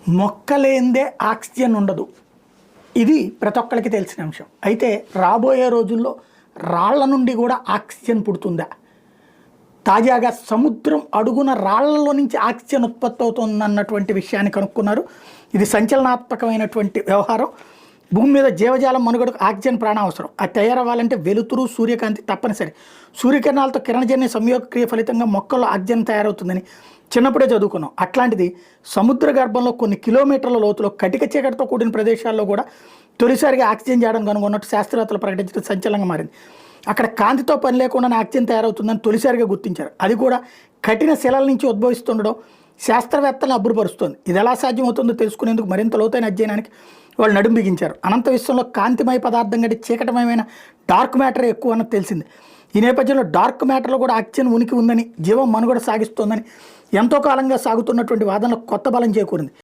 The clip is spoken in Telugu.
మొక్కలేందే ఆక్సిజన్ ఉండదు. ఇది ప్రతి ఒక్కరికి తెలిసిన అంశం. అయితే రాబోయే రోజుల్లో రాళ్ల నుండి కూడా ఆక్సిజన్ పుడుతుందా? తాజాగా సముద్రం అడుగున రాళ్లలో నుంచి ఆక్సిజన్ ఉత్పత్తి అవుతుందన్నటువంటి విషయాన్ని కనుక్కున్నారు. ఇది సంచలనాత్మకమైనటువంటి వ్యవహారం. భూమి మీద జీవజాలం మనుగడకు ఆక్సిజన్ ప్రాణావసరం. అది తయారవ్వాలంటే వెలుతురు, సూర్యకాంతి తప్పనిసరి. సూర్యకిరణాలతో కిరణజన్య సంయోగక్రియ ఫలితంగా మొక్కల్లో ఆక్సిజన్ తయారవుతుందని చిన్నప్పుడే చదువుకున్నాం. అట్లాంటిది సముద్ర గర్భంలో కొన్ని కిలోమీటర్ల లోతులో కటిక చీకటితో కూడిన ప్రదేశాల్లో కూడా తొలిసారిగా ఆక్సిజన్ చేయడం కనుగొన్నట్టు శాస్త్రవేత్తలు ప్రకటించడం సంచలనంగా మారింది. అక్కడ కాంతితో పని లేకుండా ఆక్సిజన్ తయారవుతుందని తొలిసారిగా గుర్తించారు. అది కూడా కఠిన శిలల నుంచి ఉద్భవిస్తుండడం శాస్త్రవేత్తలను అబ్బురుపరుస్తోంది. ఇది ఎలా సాధ్యమవుతుందో తెలుసుకునేందుకు మరింత లోతైన అధ్యయనానికి వాళ్ళు నడుం బిగించారు. అనంత విశ్వంలో కాంతిమయ పదార్థం కంటే చీకటమయమైన డార్క్ మ్యాటర్ ఎక్కువ అన్నది తెలిసింది. ఈ నేపథ్యంలో డార్క్ మ్యాటర్లో కూడా ఆక్సిజన్ ఉనికి ఉందని, జీవం మనుగడ సాగిస్తోందని ఎంతో కాలంగా సాగుతున్నటువంటి వాదనలకు కొత్త బలం చేకూరింది.